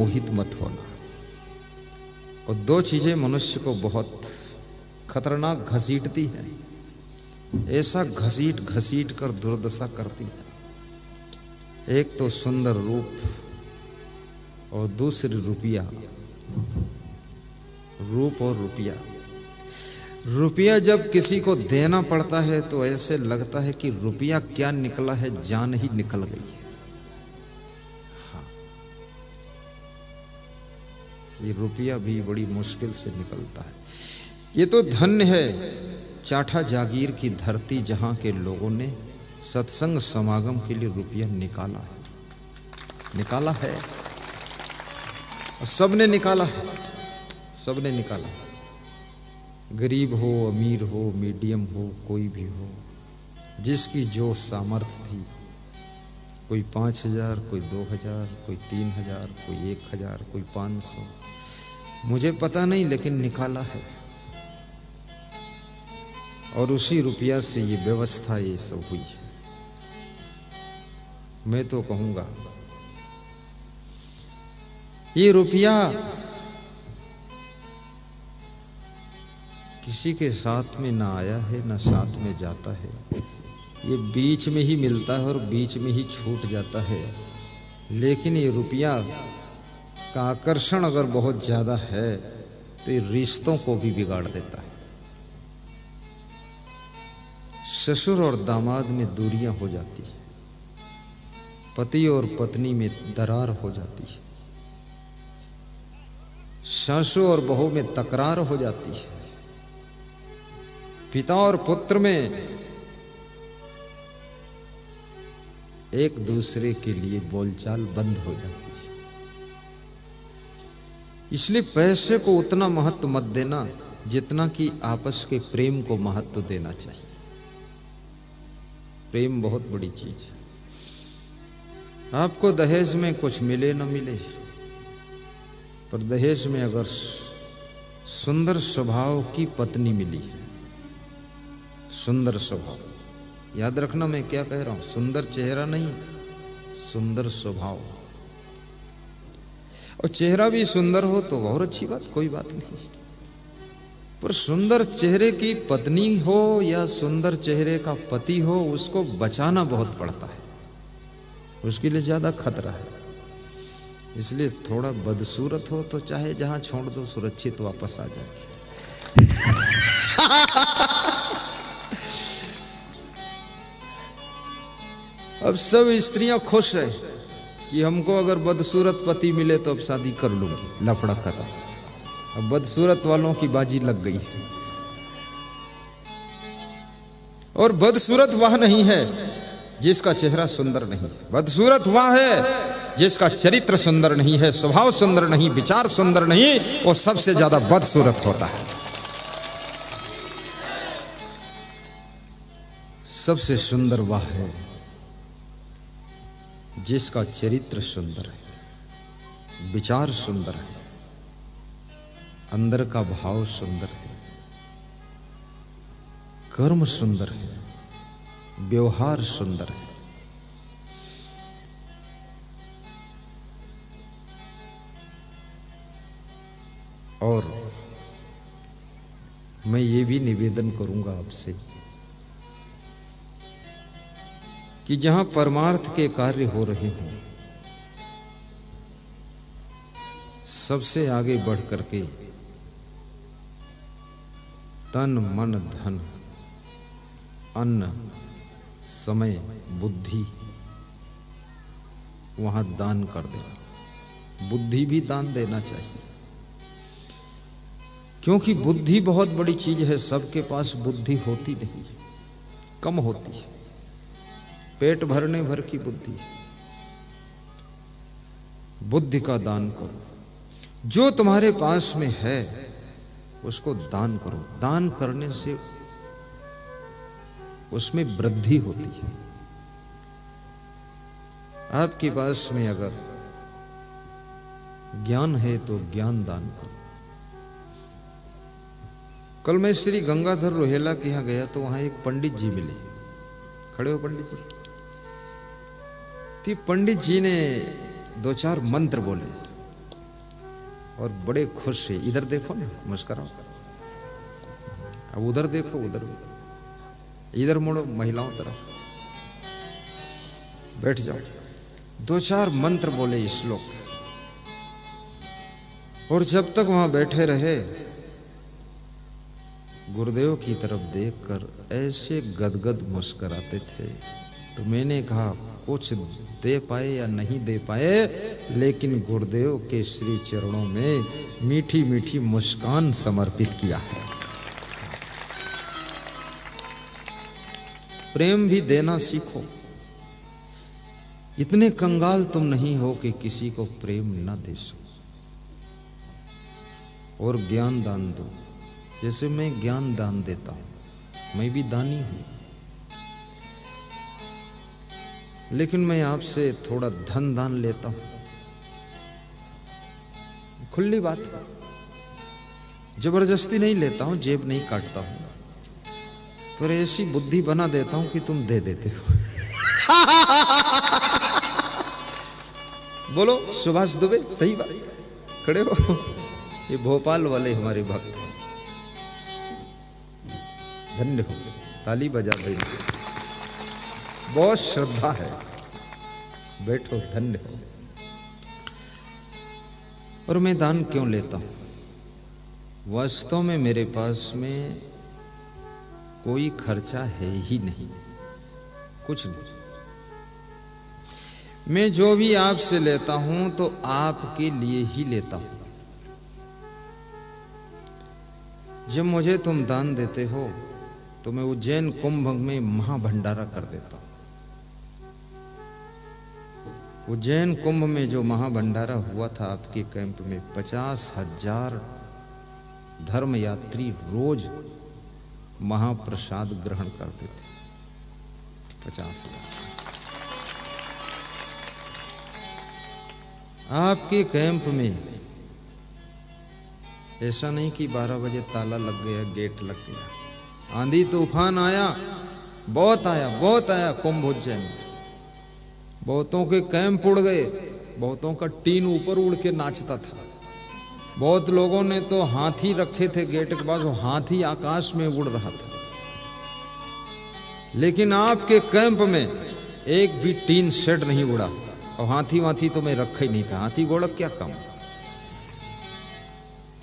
मोहित मत होना। और दो चीजें मनुष्य को बहुत खतरनाक घसीटती हैं, ऐसा घसीट घसीट कर दुर्दशा करती है। एक तो सुंदर रूप और दूसरी रुपया। रूप और रुपया। रुपया जब किसी को देना पड़ता है तो ऐसे लगता है कि रुपया क्या निकला है, जान ही निकल गई। हाँ, ये रुपया भी बड़ी मुश्किल से निकलता है। ये तो धन्य है चाठा जागीर की धरती, जहां के लोगों ने सत्संग समागम के लिए रुपया निकाला है। और सबने निकाला है, सबने निकाला है। गरीब हो, अमीर हो, मीडियम हो, कोई भी हो, जिसकी जो सामर्थ्य थी। कोई 5,000, कोई 2,000, कोई 3,000, कोई 1,000, कोई 500, मुझे पता नहीं, लेकिन निकाला है। और उसी रुपया से ये व्यवस्था, ये सब हुई है। मैं तो कहूँगा ये रुपया किसी के साथ में ना आया है, ना साथ में जाता है। ये बीच में ही मिलता है और बीच में ही छूट जाता है। लेकिन ये रुपया का आकर्षण अगर बहुत ज्यादा है तो ये रिश्तों को भी बिगाड़ देता है। ससुर और दामाद में दूरियां हो जाती है, पति और पत्नी में दरार हो जाती है, सासू और बहू में तकरार हो जाती है, पिता और पुत्र में एक दूसरे के लिए बोलचाल बंद हो जाती है। इसलिए पैसे को उतना महत्व मत देना जितना कि आपस के प्रेम को महत्व देना चाहिए। प्रेम बहुत बड़ी चीज है। आपको दहेज में कुछ मिले न मिले, पर दहेज में अगर सुंदर स्वभाव की पत्नी मिली है, सुंदर स्वभाव, याद रखना मैं क्या कह रहा हूं, सुंदर चेहरा नहीं, सुंदर स्वभाव। और चेहरा भी सुंदर हो तो और अच्छी बात, कोई बात नहीं। पर सुंदर चेहरे की पत्नी हो या सुंदर चेहरे का पति हो, उसको बचाना बहुत पड़ता है, उसके लिए ज्यादा खतरा है। इसलिए थोड़ा बदसूरत हो तो चाहे जहां छोड़ दो, सुरक्षित वापस आ जाएगी। अब सब स्त्रियां खुश है कि हमको अगर बदसूरत पति मिले तो अब शादी कर लूंगी, लफड़ा खत्म। अब बदसूरत वालों की बाजी लग गई। और बदसूरत वह नहीं है जिसका चेहरा सुंदर नहीं, बदसूरत वह है जिसका चरित्र सुंदर नहीं है, स्वभाव सुंदर नहीं, विचार सुंदर नहीं, वो सबसे ज्यादा बदसूरत होता है। सबसे सुंदर वह है जिसका चरित्र सुंदर है, विचार सुंदर है, अंदर का भाव सुंदर है, कर्म सुंदर है, व्यवहार सुंदर है। और मैं ये भी निवेदन करूंगा आपसे कि जहां परमार्थ के कार्य हो रहे हों, सबसे आगे बढ़ करके तन मन धन अन्न समय बुद्धि वहां दान कर देना। बुद्धि भी दान देना चाहिए, क्योंकि बुद्धि बहुत बड़ी चीज है। सबके पास बुद्धि होती नहीं, कम होती है। पेट भरने भर की बुद्धि। बुद्धि का दान करो, जो तुम्हारे पास में है उसको दान करो। दान करने से उसमें वृद्धि होती है। आपके पास में अगर ज्ञान है तो ज्ञान दान करो। कल मैं श्री गंगाधर रोहेला के यहां गया तो वहां एक पंडित जी मिले। खड़े हो पंडित जी। तो पंडित जी ने 2-4 मंत्र बोले। और बड़े खुश है। इधर देखो ना, मुस्कुराओ। अब उधर देखो, उधर इधर मुड़ो, महिलाओं तरफ। बैठ जाओ। 2-4 मंत्र बोले श्लोक, और जब तक वहां बैठे रहे गुरुदेव की तरफ देखकर ऐसे गदगद मुस्कुराते थे। तो मैंने कहा कुछ दे पाए या नहीं दे पाए, लेकिन गुरुदेव के श्री चरणों में मीठी मीठी मुस्कान समर्पित किया है। प्रेम भी देना सीखो। इतने कंगाल तुम नहीं हो कि किसी को प्रेम न दे सको। और ज्ञान दान दो, जैसे मैं ज्ञान दान देता हूं, मैं भी दानी हूं, लेकिन मैं आपसे थोड़ा धन दान लेता हूं। खुली बात, जबरदस्ती नहीं लेता हूं, जेब नहीं काटता हूं, पर ऐसी बुद्धि बना देता हूं कि तुम दे देते हो। बोलो सुभाष दुबे, सही बात, खड़े हो। ये भोपाल वाले हमारे भक्त, धन्य हो, ताली बजा दे, बहुत श्रद्धा है। बैठो, धन्य हो। और मैं दान क्यों लेता हूं? वास्तव में मेरे पास में कोई खर्चा है ही नहीं, कुछ नहीं। मैं जो भी आपसे लेता हूं तो आपके लिए ही लेता हूं। जब मुझे तुम दान देते हो तो मैं उज्जैन कुंभ में महाभंडारा कर देता हूं। उज्जैन कुंभ में जो महाभंडारा हुआ था आपके कैंप में, 50,000 धर्म यात्री रोज महाप्रसाद ग्रहण करते थे। 50,000। आपके कैंप में ऐसा नहीं कि 12 बजे ताला लग गया, गेट लग गया। आंधी तूफान आया, बहुत आया कुंभ उज्जैन। बहुतों के कैंप उड़ गए, बहुतों का टीन ऊपर उड़ के नाचता था। बहुत लोगों ने तो हाथी रखे थे गेट के पास, वो हाथी आकाश में उड़ रहा था। लेकिन आपके कैंप में एक भी टीन शेड नहीं उड़ा, और हाथी तो मैं रखा ही नहीं था। हाथी घोड़ा क्या काम।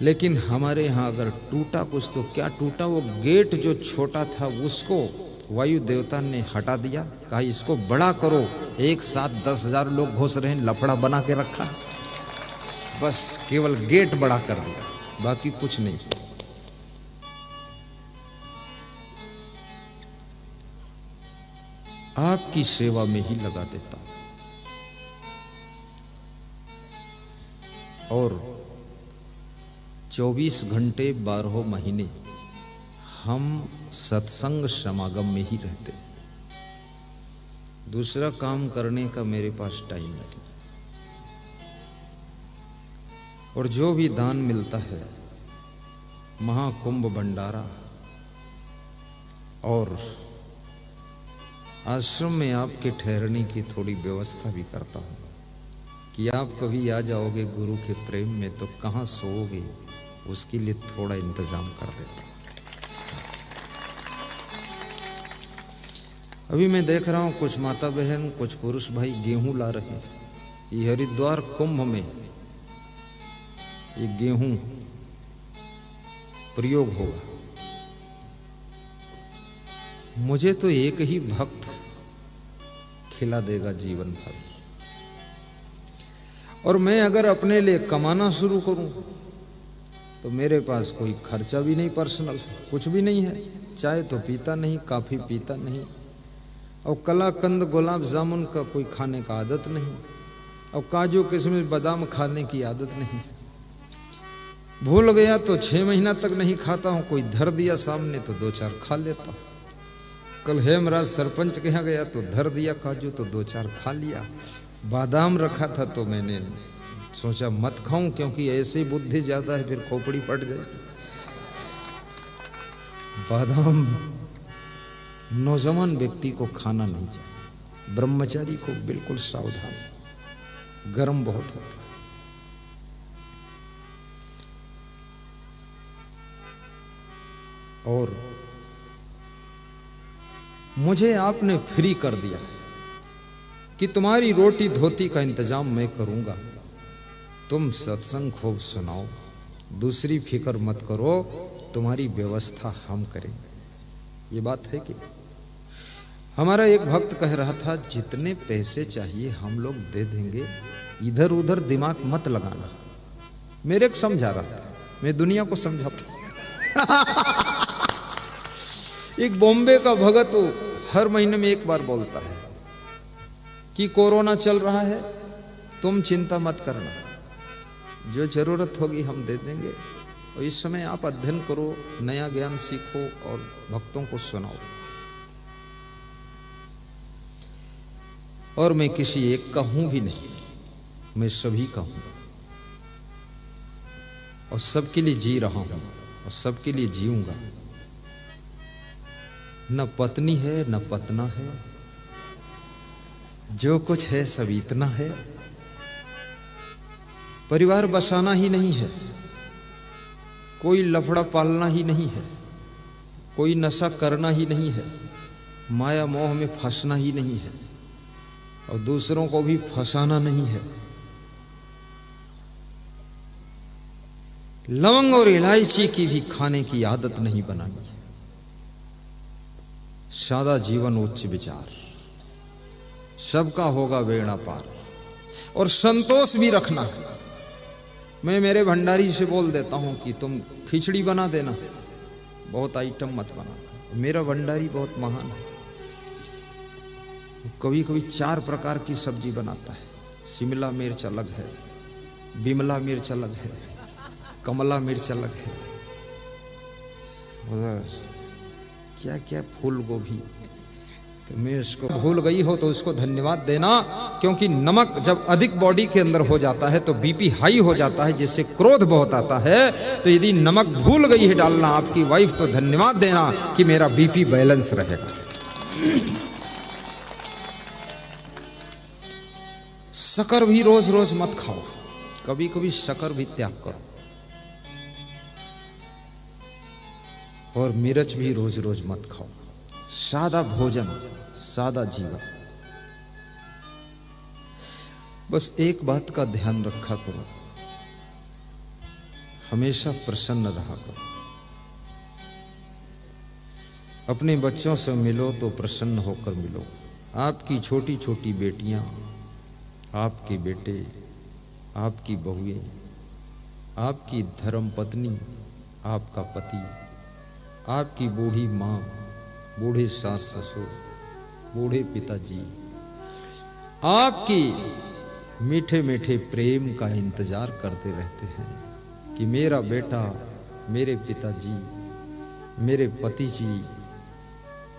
लेकिन हमारे यहाँ अगर टूटा कुछ तो क्या टूटा, वो गेट जो छोटा था उसको वायु देवता ने हटा दिया। कहा इसको बड़ा करो, एक साथ 10,000 लोग घुस रहे हैं, लफड़ा बना के रखा। बस केवल गेट बड़ा कर दिया, बाकी कुछ नहीं। आपकी सेवा में ही लगा देता हूं। और 24 घंटे 12 महीने हम सत्संग समागम में ही रहते। दूसरा काम करने का मेरे पास टाइम नहीं। और जो भी दान मिलता है, महाकुंभ भंडारा और आश्रम में आपके ठहरने की थोड़ी व्यवस्था भी करता हूं कि आप कभी आ जाओगे गुरु के प्रेम में तो कहाँ सोओगे, उसके लिए थोड़ा इंतजाम कर देता हूं। अभी मैं देख रहा हूं कुछ माता बहन, कुछ पुरुष भाई गेहूं ला रहे हैं। ये हरिद्वार कुंभ में ये गेहूं प्रयोग होगा। मुझे तो एक ही भक्त खिला देगा जीवन भर। और मैं अगर अपने लिए कमाना शुरू करूं तो मेरे पास कोई खर्चा भी नहीं, पर्सनल कुछ भी नहीं है। चाय तो पीता नहीं, कॉफी पीता नहीं, और कलाकंद गुलाब जामुन का कोई खाने का आदत नहीं, और काजू किशमिश बादाम खाने की आदत नहीं। भूल गया तो 6 महीना तक नहीं खाता हूं। कोई धर दिया सामने तो 2-4 खा लेता हूं। कल हेमराज सरपंच के यहाँ गया तो धर दिया काजू तो 2-4 खा लिया। बादाम रखा था तो मैंने सोचा मत खाऊं, क्योंकि ऐसे बुद्धि ज्यादा है, फिर खोपड़ी फट जाएगी। बादाम नौजवान व्यक्ति को खाना नहीं चाहिए, ब्रह्मचारी को बिल्कुल सावधान, गर्म बहुत होता है। और मुझे आपने फ्री कर दिया कि तुम्हारी रोटी धोती का इंतजाम मैं करूंगा, तुम सत्संग खूब सुनाओ, दूसरी फिक्र मत करो, तुम्हारी व्यवस्था हम करेंगे। ये बात है कि हमारा एक भक्त कह रहा था, जितने पैसे चाहिए हम लोग दे देंगे, इधर उधर दिमाग मत लगाना। मेरे को समझा रहा था, मैं दुनिया को समझाता। एक बॉम्बे का भगत हर महीने में एक बार बोलता है कि कोरोना चल रहा है, तुम चिंता मत करना, जो जरूरत होगी हम दे देंगे, और इस समय आप अध्ययन करो, नया ज्ञान सीखो और भक्तों को सुनाओ। और मैं किसी एक का हूं भी नहीं, मैं सभी का हूं और सबके लिए जी रहा हूं और सबके लिए जीऊंगा। न पत्नी है न पतना है, जो कुछ है सब इतना है। परिवार बसाना ही नहीं है, कोई लफड़ा पालना ही नहीं है, कोई नशा करना ही नहीं है, माया मोह में फंसना ही नहीं है और दूसरों को भी फंसाना नहीं है। लवंग और इलायची की भी खाने की आदत नहीं बनानी। सादा जीवन उच्च विचार, सबका होगा बेड़ा पार, और संतोष भी रखना है। मैं मेरे भंडारी से बोल देता हूं कि तुम खिचड़ी बना देना, बहुत आइटम मत बनाना। मेरा भंडारी बहुत महान है, कभी कभी 4 प्रकार की सब्जी बनाता है। शिमला मिर्च अलग है, बिमला मिर्च अलग है, कमला मिर्च अलग है, उधर क्या क्या फूल गोभी। तो मैं उसको भूल गई हो तो उसको धन्यवाद देना, क्योंकि नमक जब अधिक बॉडी के अंदर हो जाता है तो बीपी हाई हो जाता है, जिससे क्रोध बहुत आता है। तो यदि नमक भूल गई है डालना आपकी वाइफ, तो धन्यवाद देना कि मेरा बीपी बैलेंस रहेगा। शक्कर भी रोज रोज मत खाओ, कभी कभी शक्कर भी त्याग करो, और मिर्च भी रोज रोज मत खाओ। सादा भोजन, सादा जीवन। बस एक बात का ध्यान रखा करो, हमेशा प्रसन्न रहा करो। अपने बच्चों से मिलो तो प्रसन्न होकर मिलो। आपकी छोटी छोटी बेटियां, आपके बेटे, आपकी बहुएं, आपकी धर्मपत्नी, आपका पति, आपकी बूढ़ी माँ, बूढ़े सास ससुर, बूढ़े पिताजी, आपकी मीठे मीठे प्रेम का इंतजार करते रहते हैं कि मेरा बेटा, मेरे पिताजी, मेरे पति जी,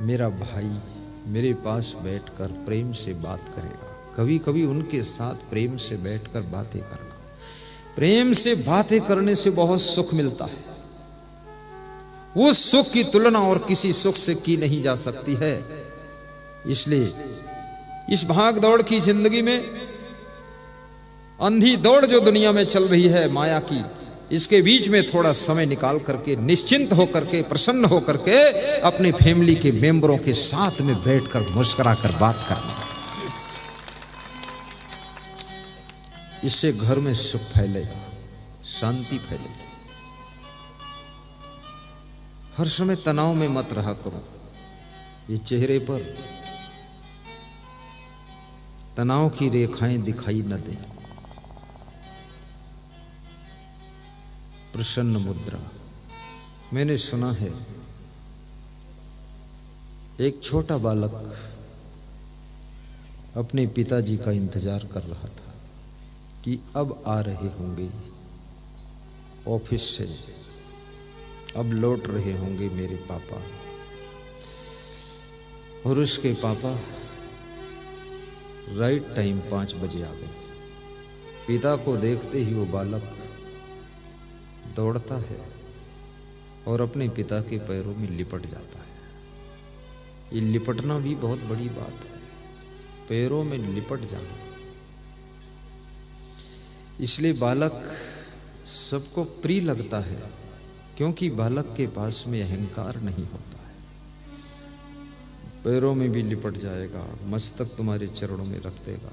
मेरा भाई मेरे पास बैठकर प्रेम से बात करेगा। कभी कभी उनके साथ प्रेम से बैठकर बातें करना। प्रेम से बातें करने से बहुत सुख मिलता है। वो सुख की तुलना और किसी सुख से की नहीं जा सकती है। इसलिए इस भाग दौड़ की जिंदगी में, अंधी दौड़ जो दुनिया में चल रही है माया की, इसके बीच में थोड़ा समय निकाल करके, निश्चिंत होकर के, प्रसन्न होकर के अपने फैमिली के मेंबरों के साथ में बैठकर मुस्कुरा कर बात करना। इससे घर में सुख फैलेगा, शांति फैलेगी। हर समय तनाव में मत रहा करो। ये चेहरे पर तनाव की रेखाएं दिखाई न दें। प्रसन्न मुद्रा। मैंने सुना है एक छोटा बालक अपने पिताजी का इंतजार कर रहा था कि अब आ रहे होंगे ऑफिस से, अब लौट रहे होंगे मेरे पापा। और उसके पापा राइट टाइम 5 बजे आ गए। पिता को देखते ही वो बालक दौड़ता है और अपने पिता के पैरों में लिपट जाता है। ये लिपटना भी बहुत बड़ी बात है, पैरों में लिपट जाना। इसलिए बालक सबको प्रिय लगता है, क्योंकि बालक के पास में अहंकार नहीं होता है। पैरों में भी लिपट जाएगा, मस्तक तुम्हारे चरणों में रख देगा,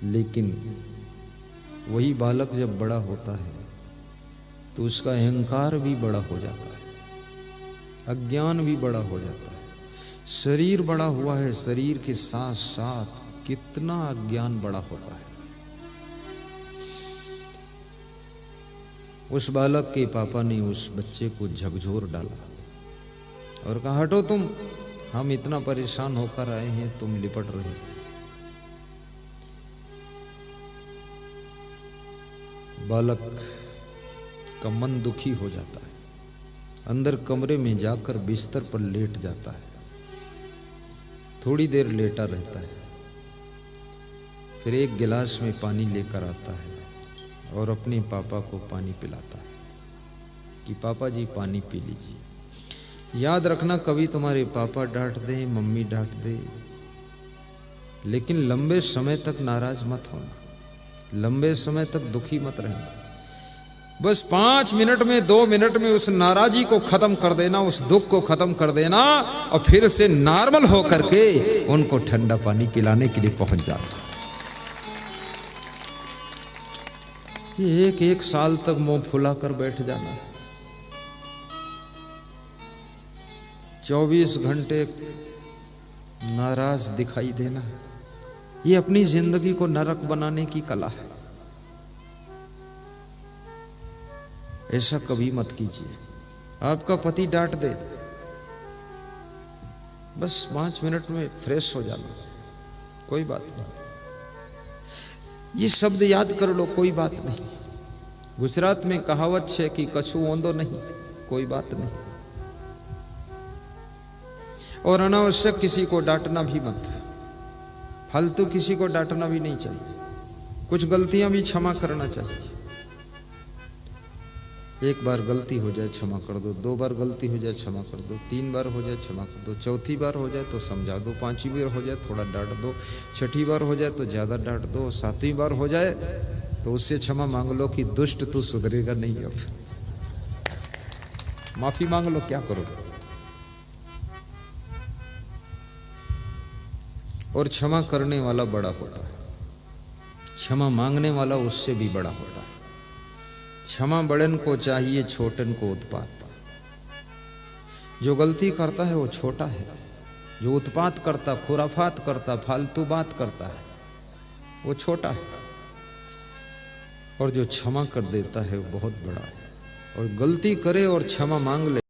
लेकिन वही बालक जब बड़ा होता है तो उसका अहंकार भी बड़ा हो जाता है, अज्ञान भी बड़ा हो जाता है। शरीर बड़ा हुआ है, शरीर के साथ साथ कितना अज्ञान बड़ा होता है। उस बालक के पापा ने उस बच्चे को झकझोर डाला और कहा, हटो तुम, हम इतना परेशान होकर आए हैं, तुम लिपट रहे हो। बालक का मन दुखी हो जाता है, अंदर कमरे में जाकर बिस्तर पर लेट जाता है, थोड़ी देर लेटा रहता है, फिर एक गिलास में पानी लेकर आता है और अपने पापा को पानी पिलाता है कि पापा जी पानी पी लीजिए। याद रखना, कभी तुम्हारे पापा डांट दे, मम्मी डांट दे, लेकिन लंबे समय तक नाराज मत होना, लंबे समय तक दुखी मत रहना। बस 5 मिनट में, 2 मिनट में उस नाराजी को खत्म कर देना, उस दुख को खत्म कर देना और फिर से नॉर्मल होकर के उनको ठंडा पानी पिलाने के लिए पहुंच जाना। ये एक साल तक मुंह फुला कर बैठ जाना, 24 घंटे नाराज दिखाई देना, ये अपनी जिंदगी को नरक बनाने की कला है। ऐसा कभी मत कीजिए। आपका पति डांट दे, बस 5 मिनट में फ्रेश हो जाना, कोई बात नहीं। ये शब्द याद कर लो, कोई बात नहीं। गुजरात में कहावत है कि कछु ओंदो नहीं, कोई बात नहीं। और अनावश्यक किसी को डांटना भी मत, फालतू किसी को डांटना भी नहीं चाहिए। कुछ गलतियां भी क्षमा करना चाहिए। एक बार गलती हो जाए क्षमा कर दो, 2 बार गलती हो जाए क्षमा कर दो, 3 बार हो जाए क्षमा कर दो, 4थी बार हो जाए तो समझा दो, 5वीं बार हो जाए थोड़ा डांट दो, 6ठी बार हो जाए तो ज़्यादा डांट दो, 7वीं बार हो जाए तो उससे क्षमा मांग लो कि दुष्ट तू सुधरेगा नहीं, अब माफी मांग लो, क्या करोगे। और क्षमा करने वाला बड़ा होता है, क्षमा मांगने वाला उससे भी बड़ा होता है। क्षमा बड़न को चाहिए, छोटन को उत्पात। जो गलती करता है वो छोटा है, जो उत्पात करता, खुराफात करता, फालतू बात करता है वो छोटा है, और जो क्षमा कर देता है वो बहुत बड़ा है। और गलती करे और क्षमा मांग ले